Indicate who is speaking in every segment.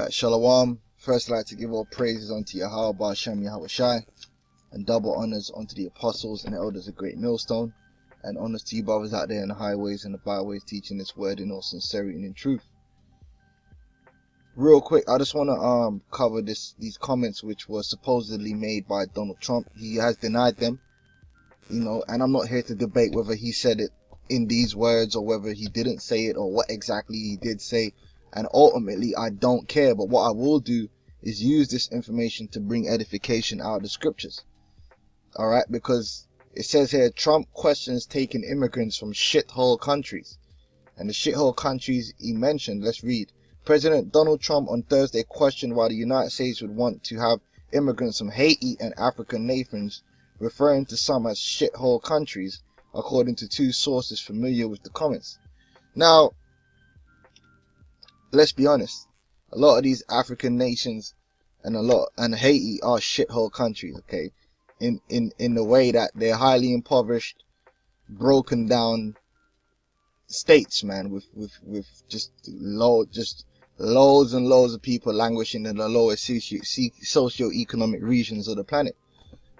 Speaker 1: Shalom. First, I'd like to give all praises unto Yahweh, Ba'ashem, Yahweh, and double honors unto the apostles and the elders of GreatMillStone, and honors to you brothers out there in the highways and the byways teaching this word in all sincerity and in truth. Real quick, I just want to cover these comments which were supposedly made by Donald Trump. He has denied them, and I'm not here to debate whether he said it in these words or whether he didn't say it or what exactly he did say. And ultimately, I don't care. But what I will do is use this information to bring edification out of the scriptures. All right, because it says here, Trump questions taking immigrants from shithole countries. And the shithole countries he mentioned, let's read. President Donald Trump on Thursday questioned why the United States would want to have immigrants from Haiti and African nations, referring to some as shithole countries, according to two sources familiar with the comments. Now, let's be honest, a lot of these African nations and Haiti are shithole countries, okay? In the way that they're highly impoverished, broken down states, man, with just loads and loads of people languishing in the lowest socio-economic regions of the planet.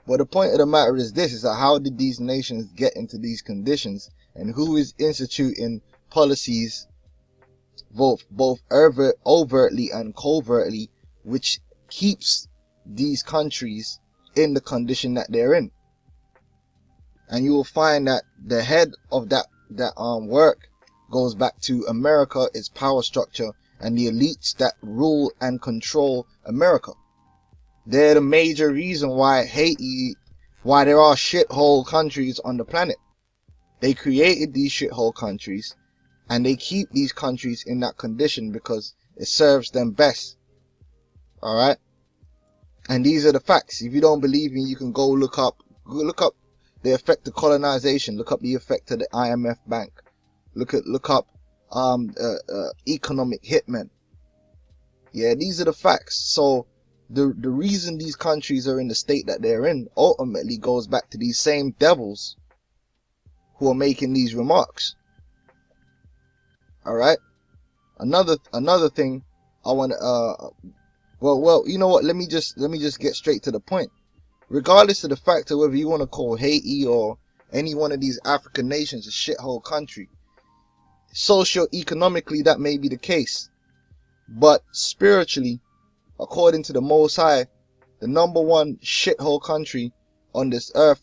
Speaker 1: But the point of the matter is this, is that how did these nations get into these conditions, and who is instituting policies both overtly and covertly, which keeps these countries in the condition that they're in? And you will find that the head of that work goes back to America, its power structure, and the elites that rule and control America. They're the major reason why there are shithole countries on the planet. They created these shithole countries, and they keep these countries in that condition because it serves them best. Alright? And these are the facts. If you don't believe me, you can go look up the effect of colonization, look up the effect of the IMF Bank, look up economic hitmen. Yeah, these are the facts. So the reason these countries are in the state that they're in ultimately goes back to these same devils who are making these remarks. All right. Another thing I want to well, you know what? Let me just get straight to the point. Regardless of the fact of whether you want to call Haiti or any one of these African nations a shithole country, socio-economically that may be the case, but spiritually, according to the Most High, the number one shithole country on this earth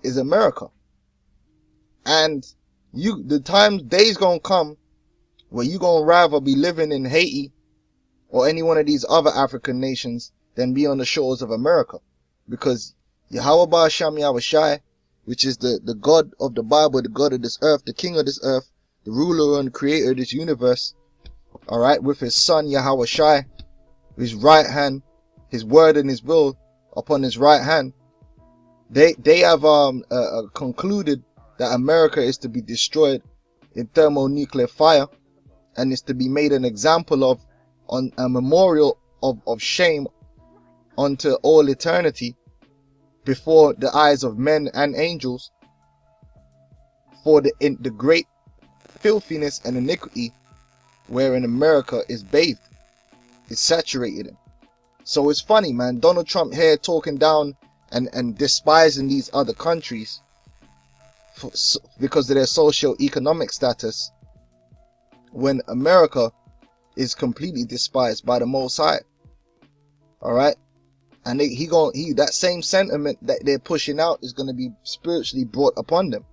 Speaker 1: is America. And days gonna come where you gonna rather be living in Haiti or any one of these other African nations than be on the shores of America. Because Yahweh Ba'ashem Yahweh, which is the God of the Bible, the God of this earth, the King of this earth, the ruler and creator of this universe, alright, with his son Yahweh Shai, his right hand, his word and his will upon his right hand, they have concluded that America is to be destroyed in thermonuclear fire, and is to be made an example of, on a memorial of shame unto all eternity before the eyes of men and angels, for the great filthiness and iniquity wherein America is bathed, is saturated in. So it's funny, man, Donald Trump here talking down and despising these other countries because of their socio-economic status, when America is completely despised by the Most High. Alright? And that same sentiment that they're pushing out is going to be spiritually brought upon them.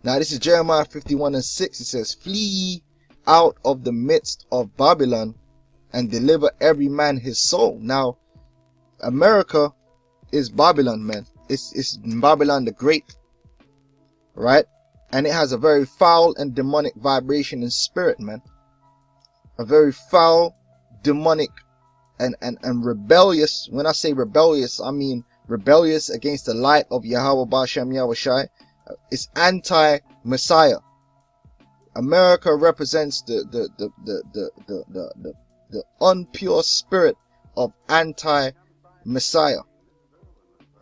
Speaker 1: Now this is Jeremiah 51:6. It says, flee out of the midst of Babylon and deliver every man his soul. Now, America is Babylon, man. It's Babylon the Great. Right? And it has a very foul and demonic vibration and spirit, man. A very foul, demonic, and rebellious. When I say rebellious, I mean rebellious against the light of Yahweh Ba'ashem Yahweh. It's anti-Messiah. America represents the unpure spirit of anti-Messiah.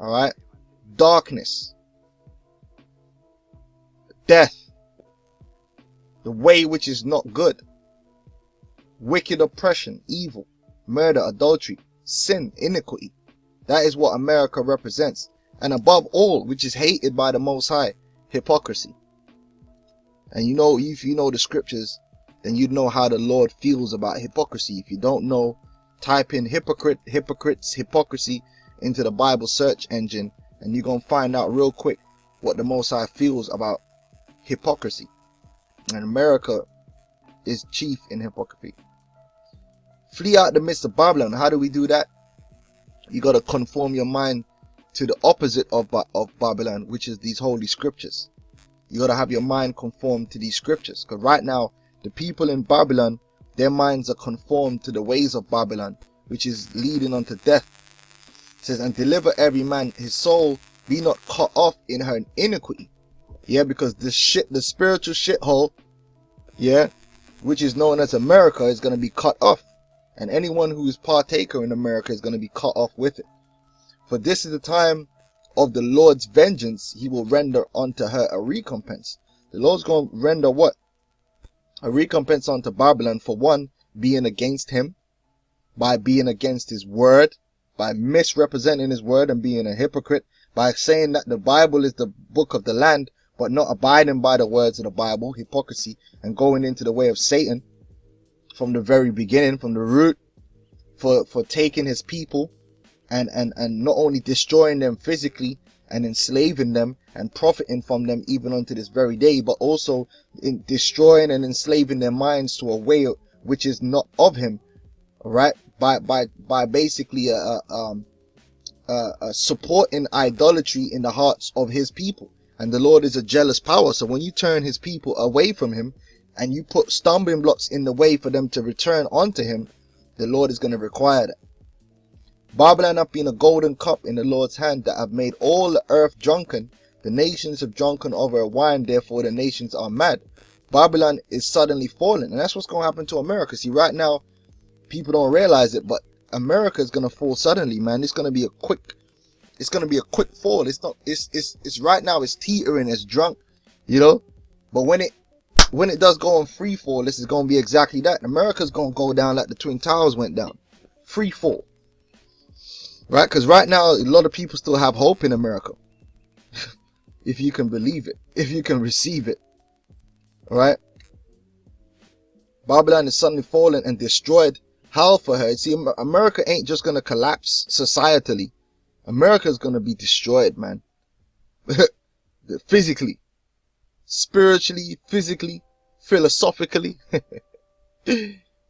Speaker 1: Alright? Darkness. Death. The way which is not good. Wicked oppression. Evil. murder, adultery, sin, iniquity. That is what America represents. And above all, which is hated by the Most High, hypocrisy. And you know, if you know the scriptures, then you know how the Lord feels about hypocrisy. If you don't know, type in hypocrite, hypocrites, hypocrisy into the Bible search engine, and you're going to find out real quick what the Most High feels about hypocrisy. And America is chief in hypocrisy. Flee out the midst of Babylon. How do we do that? You got to conform your mind to the opposite of Babylon, which is these holy scriptures. You got to have your mind conformed to these scriptures. Because right now, the people in Babylon, their minds are conformed to the ways of Babylon, which is leading unto death. It says, and deliver every man his soul, be not cut off in her iniquity. Yeah, because the spiritual shithole, yeah, which is known as America, is going to be cut off. And anyone who is partaker in America is going to be cut off with it. For this is the time of the Lord's vengeance. He will render unto her a recompense. The Lord's going to render what? A recompense unto Babylon for one, being against him, by being against his word, by misrepresenting his word and being a hypocrite, by saying that the Bible is the book of the land, but not abiding by the words of the Bible, hypocrisy, and going into the way of Satan from the very beginning, from the root, for taking his people and not only destroying them physically and enslaving them and profiting from them even unto this very day, but also in destroying and enslaving their minds to a way which is not of him, right? By basically supporting idolatry in the hearts of his people. And the Lord is a jealous power, so when you turn his people away from him and you put stumbling blocks in the way for them to return unto him, the Lord is going to require that. Babylon hath been a golden cup in the Lord's hand, that have made all the earth drunken. The nations have drunken over her wine, therefore the nations are mad. Babylon is suddenly fallen, and that's what's going to happen to America. See, right now, people don't realize it, but America is going to fall suddenly, man. It's going to be a quick fall. It's right now, it's teetering, it's drunk, you know, but when it does go on free fall, this is going to be exactly that. America's going to go down like the Twin Towers went down. Free fall. Right? Because right now, a lot of people still have hope in America. If you can believe it. If you can receive it. Alright? Babylon is suddenly fallen and destroyed. How for her? See, America ain't just going to collapse societally. America is going to be destroyed, man. Physically. Spiritually, physically, philosophically.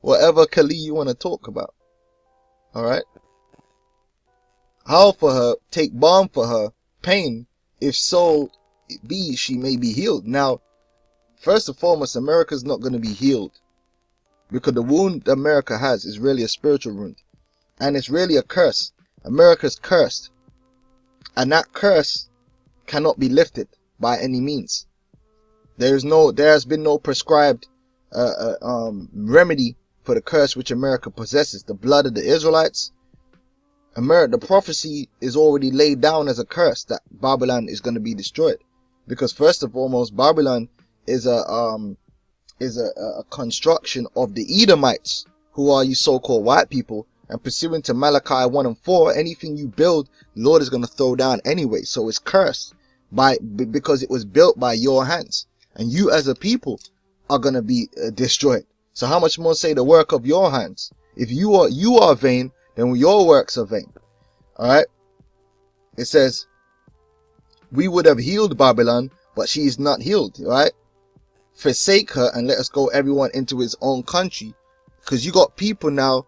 Speaker 1: Whatever Kali you want to talk about. Alright? How for her, take balm for her pain, if so it be she may be healed. Now, first and foremost, America's not going to be healed, because the wound America has is really a spiritual wound, and it's really a curse. America's cursed, and that curse cannot be lifted by any means. There has been no prescribed remedy for the curse which America possesses. The blood of the Israelites. The prophecy is already laid down as a curse that Babylon is going to be destroyed, because first and foremost, Babylon is a construction of the Edomites, who are you so-called white people, and pursuant to Malachi 1 and 4, anything you build, the Lord is going to throw down anyway. So it's cursed because it was built by your hands, and you as a people are going to be destroyed. So how much more say the work of your hands? If you are vain, then your works are vain. Alright? It says, we would have healed Babylon, but she is not healed. Right? Forsake her and let us go everyone into his own country. Because you got people now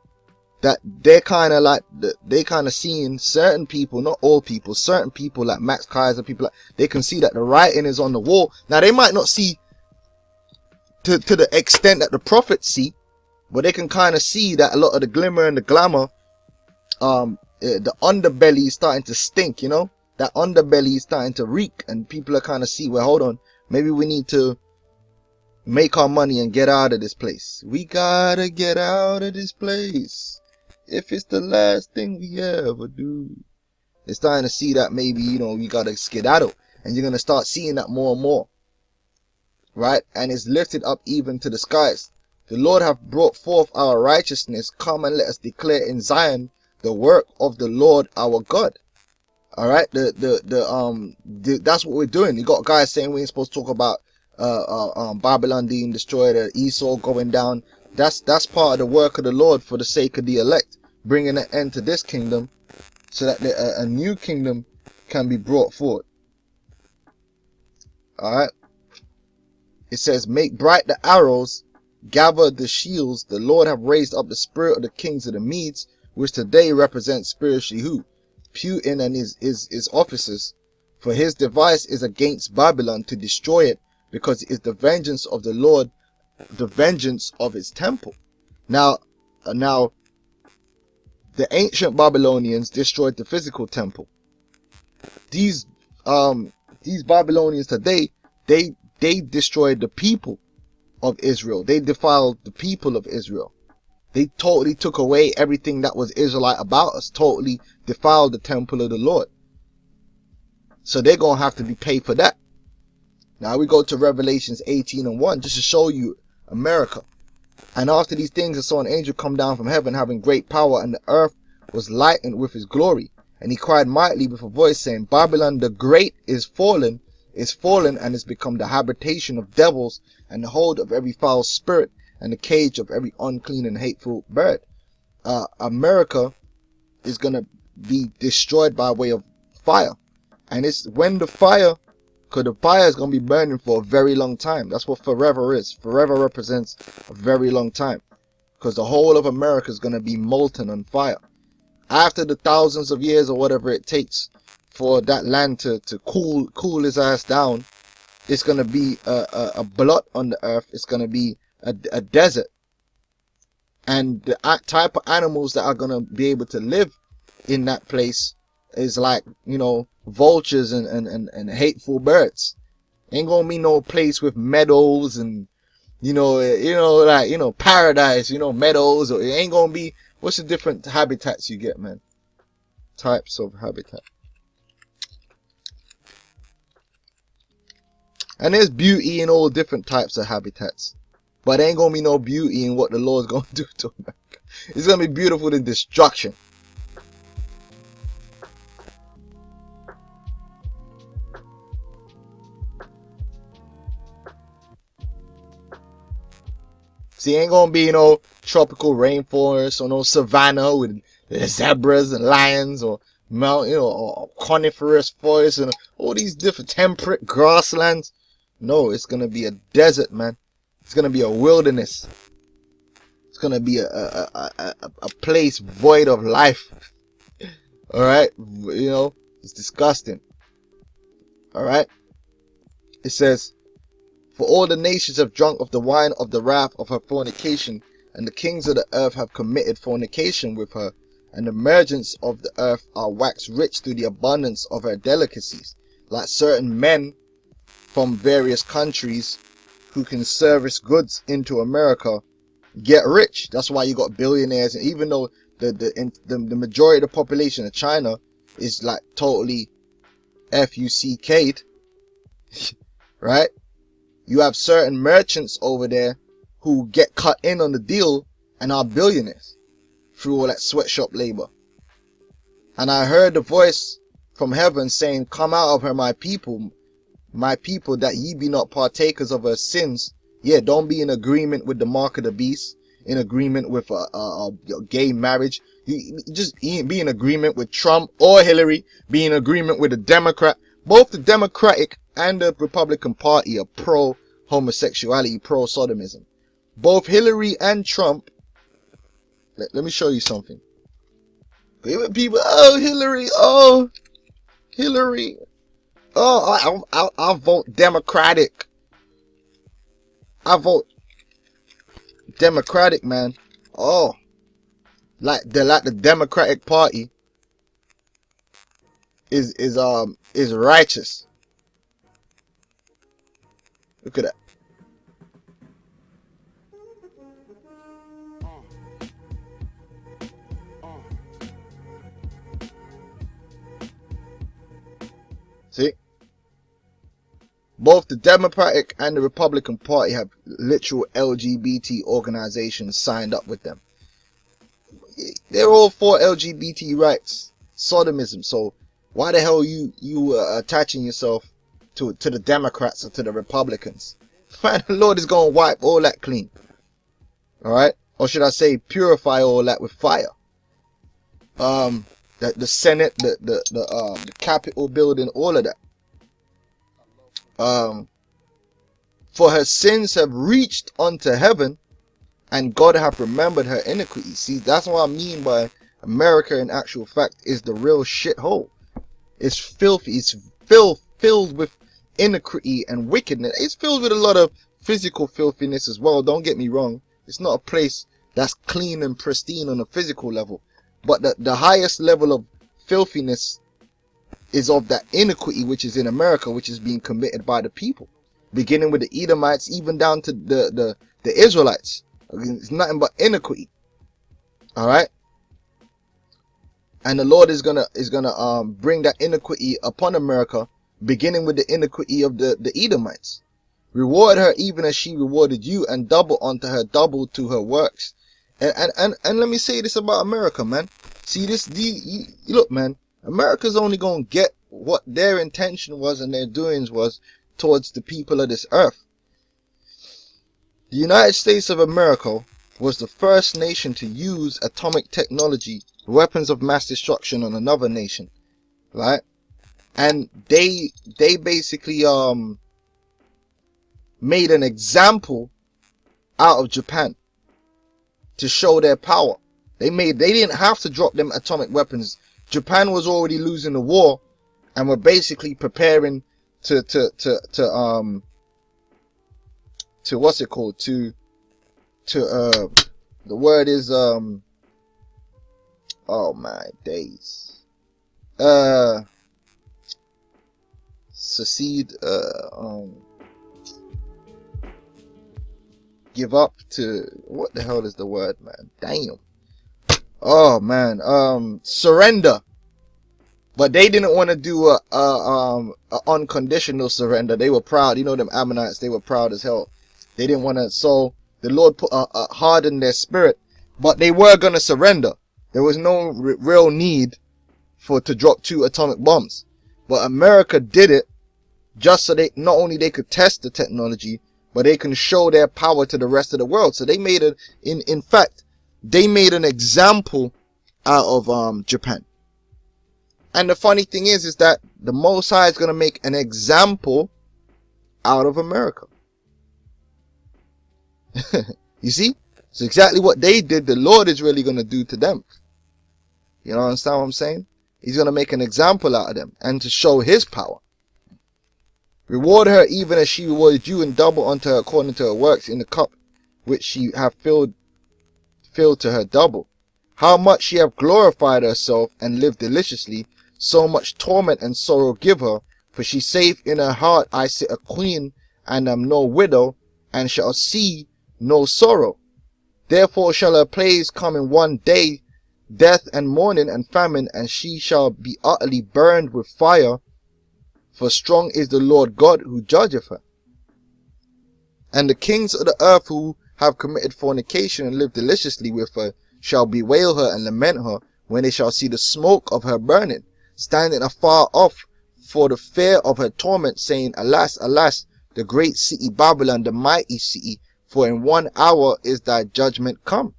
Speaker 1: that they're kind of seeing certain people, not all people, certain people like Max Kaiser, people like, they can see that the writing is on the wall. Now they might not see to the extent that the prophets see, but they can kind of see that a lot of the glimmer and the glamour, the underbelly is starting to stink, you know, that underbelly is starting to reek, and people are kind of see, well, hold on, maybe we need to make our money and get out of this place. We gotta get out of this place if it's the last thing we ever do. They're starting to see that maybe, you know, we gotta skedaddle, and you're gonna start seeing that more and more, right? And it's lifted up even to the skies. The Lord hath brought forth our righteousness. Come and let us declare in Zion the work of the Lord our God. All right, that's what we're doing. You got guys saying we ain't supposed to talk about Babylon being destroyed, Esau going down. That's part of the work of the Lord for the sake of the elect, bringing an end to this kingdom, so that a new kingdom can be brought forward. All right. It says, make bright the arrows, gather the shields. The Lord have raised up the spirit of the kings of the Medes, which today represents spiritually who? Putin and his officers. For his device is against Babylon to destroy it, because it is the vengeance of the Lord, the vengeance of his temple. Now, the ancient Babylonians destroyed the physical temple. These Babylonians today, they destroyed the people of Israel. They defiled the people of Israel. They totally took away everything that was Israelite about us. Totally defiled the temple of the Lord. So they're going to have to be paid for that. Now we go to Revelations 18:1 just to show you America. And after these things I saw an angel come down from heaven, having great power, and the earth was lightened with his glory. And he cried mightily with a voice, saying, Babylon the great is fallen, and is become the habitation of devils, and the hold of every foul spirit, and the cage of every unclean and hateful bird. America is going to be destroyed by way of fire. And it's when the fire, because the fire is going to be burning for a very long time. That's what forever is. Forever represents a very long time, because the whole of America is going to be molten on fire. After the thousands of years or whatever it takes for that land to cool his ass down, it's going to be a blot on the earth. It's going to be a desert. And the type of animals that are going to be able to live in that place is like, you know, vultures and hateful birds. Ain't going to be no place with meadows and, paradise, meadows. Or it ain't going to be, what's the different habitats you get, man? Types of habitat. And there's beauty in all different types of habitats. But there ain't going to be no beauty in what the Lord's going to do to America. It's going to be beautiful in destruction. See, ain't going to be no tropical rainforest or no savanna with zebras and lions or mountain or coniferous forests and all these different temperate grasslands. No, it's going to be a desert, man. It's going to be a wilderness. It's going to be a place void of life. All right. It's disgusting. All right. It says, for all the nations have drunk of the wine of the wrath of her fornication, and the kings of the earth have committed fornication with her, and the merchants of the earth are waxed rich through the abundance of her delicacies. Like certain men from various countries who can service goods into America get rich. That's why you got billionaires. And even though the majority of the population of China is like totally FUCK'd, right? You have certain merchants over there who get cut in on the deal and are billionaires through all that sweatshop labor. And I heard the voice from heaven saying, come out of her, my people, that ye be not partakers of her sins. Yeah, don't be in agreement with the mark of the beast, in agreement with a gay marriage. You just be in agreement with Trump or Hillary, be in agreement with the Democrat. Both the Democratic and the Republican Party are pro-homosexuality, pro-sodomism. Both Hillary and Trump. Let me show you something. People, oh, Hillary, I'll vote Democratic. I vote Democratic, man. Oh, like the Democratic Party is righteous. Look at that. See? Both the Democratic and the Republican Party have literal LGBT organizations signed up with them. They're all for LGBT rights, sodomism. So why the hell you attaching yourself to the Democrats or to the Republicans? Man, the Lord is going to wipe all that clean. Alright? Or should I say purify all that with fire. The Senate, the Capitol building, all of that. For her sins have reached unto heaven, and God hath remembered her iniquity. See, that's what I mean by America in actual fact is the real shithole. It's filthy. It's filled with iniquity and wickedness. It's filled with a lot of physical filthiness as well. Don't get me wrong. It's not a place that's clean and pristine on a physical level. But the highest level of filthiness is of that iniquity which is in America, which is being committed by the people. Beginning with the Edomites, even down to the Israelites. It's nothing but iniquity. Alright? And the Lord is gonna bring that iniquity upon America, beginning with the iniquity of the Edomites. Reward her even as she rewarded you, and double unto her double to her works. And let me say this about America, man. See this, look, man. America's only gonna get what their intention was and their doings was towards the people of this earth. The United States of America was the first nation to use atomic technology, weapons of mass destruction on another nation, right? And they basically made an example out of Japan to show their power. They didn't have to drop them atomic weapons. Japan was already losing the war and were basically preparing to what's it called? The word is oh my days. Secede, give up to, what the hell is the word, man? Damn. Oh man, surrender. But they didn't want to do a unconditional surrender. They were proud. You know them Ammonites, they were proud as hell. They didn't want to, so the Lord put hardened their spirit. But they were going to surrender. There was no real need to drop 2 atomic bombs. But America did it just so they, not only they could test the technology, but they can show their power to the rest of the world. So they made it, in fact, they made an example out of Japan. And the funny thing is that the Most High is going to make an example out of America. You see? It's exactly what they did. The Lord is really going to do to them. You know, understand what I'm saying? He's going to make an example out of them and to show his power. Reward her even as she rewarded you, and double unto her according to her works in the cup which she hath filled to her double. How much she hath glorified herself and lived deliciously, so much torment and sorrow give her. For she saith in her heart, I sit a queen and am no widow, and shall see no sorrow. Therefore shall her plagues come in one day, death and mourning and famine, and she shall be utterly burned with fire. For strong is the Lord God who judgeth her. And the kings of the earth who have committed fornication and lived deliciously with her shall bewail her and lament her when they shall see the smoke of her burning, standing afar off for the fear of her torment, saying, Alas, alas, the great city Babylon, the mighty city, for in 1 hour is thy judgment come.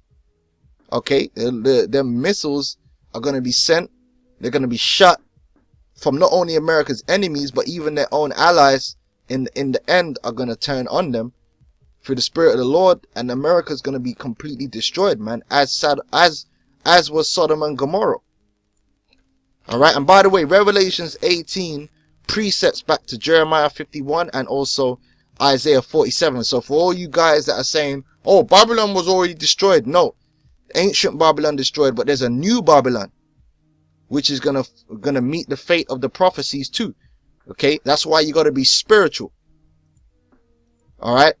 Speaker 1: Okay, the missiles are going to be sent. They're going to be shot from not only America's enemies, but even their own allies in the end are going to turn on them through the Spirit of the Lord, and America's going to be completely destroyed, man, as was Sodom and Gomorrah. Alright, and by the way, Revelations 18 precepts back to Jeremiah 51 and also Isaiah 47. So for all you guys that are saying, oh, Babylon was already destroyed. No, ancient Babylon destroyed, but there's a new Babylon which is gonna meet the fate of the prophecies too. Okay, that's why you got to be spiritual. All right,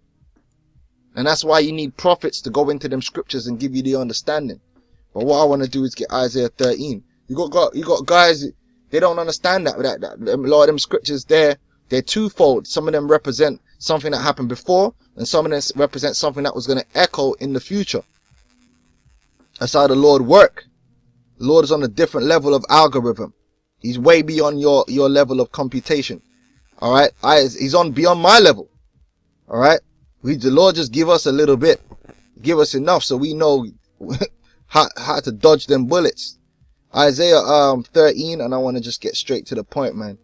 Speaker 1: and that's why you need prophets to go into them scriptures and give you the understanding. But what I want to do is get Isaiah 13. You got guys, they don't understand that a lot of them scriptures there. They're twofold. Some of them represent something that happened before, and some of them represent something that was going to echo in the future. That's how the Lord work. The Lord is on a different level of algorithm. He's way beyond your level of computation. All right, he's on beyond my level. All right, the Lord just give us a little bit, give us enough so we know how to dodge them bullets. Isaiah 13, and I want to just get straight to the point, man.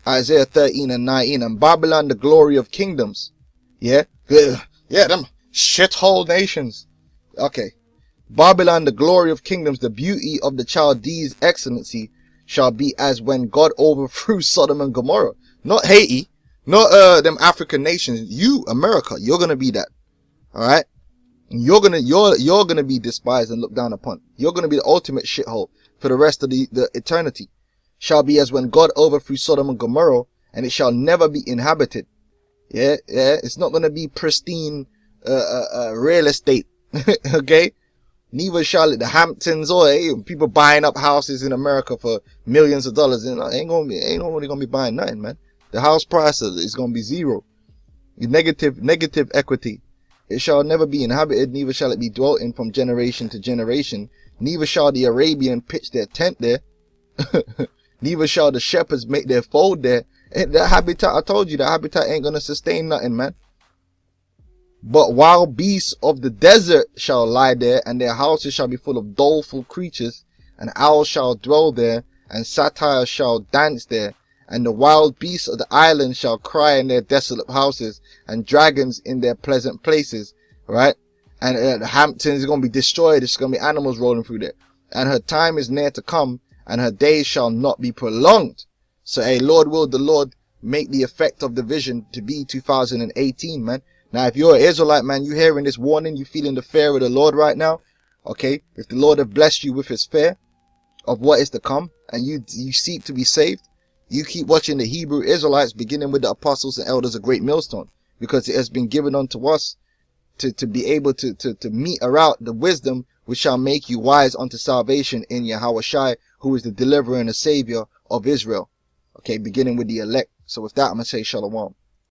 Speaker 1: Isaiah 13 and 19, and Babylon, the glory of kingdoms. Yeah, them shithole nations. Okay, Babylon, the glory of kingdoms, the beauty of the Chaldees' excellency, shall be as when God overthrew Sodom and Gomorrah. Not Haiti, not them African nations. You, America, you're gonna be that. All right, you're gonna be despised and looked down upon. You're gonna be the ultimate shithole for the rest of the eternity. Shall be as when God overthrew Sodom and Gomorrah, and it shall never be inhabited. Yeah, it's not gonna be pristine real estate. Okay, neither shall it the Hamptons or people buying up houses in America for millions of dollars. And ain't nobody gonna be buying nothing, man. The house price is gonna be zero. Negative equity. It shall never be inhabited, neither shall it be dwelt in from generation to generation. Neither shall the Arabian pitch their tent there. Neither shall the shepherds make their fold there. That habitat, I told you, that habitat ain't gonna sustain nothing, man. But wild beasts of the desert shall lie there, and their houses shall be full of doleful creatures, and owls shall dwell there, and satyrs shall dance there, and the wild beasts of the islands shall cry in their desolate houses, and dragons in their pleasant places, right? And the Hamptons is going to be destroyed. There's going to be animals rolling through there, and her time is near to come, and her days shall not be prolonged. So, Lord will the Lord make the effect of the vision to be 2018, man. Now, if you're an Israelite, man, you hearing this warning, you feeling the fear of the Lord right now, okay? If the Lord have blessed you with his fear of what is to come, and you seek to be saved, you keep watching the Hebrew Israelites, beginning with the apostles and elders of Great Millstone, because it has been given unto us to be able to mete out the wisdom which shall make you wise unto salvation in Yahweh Shai, who is the deliverer and the savior of Israel. Okay, beginning with the elect. So with that, I'm going to say shalom.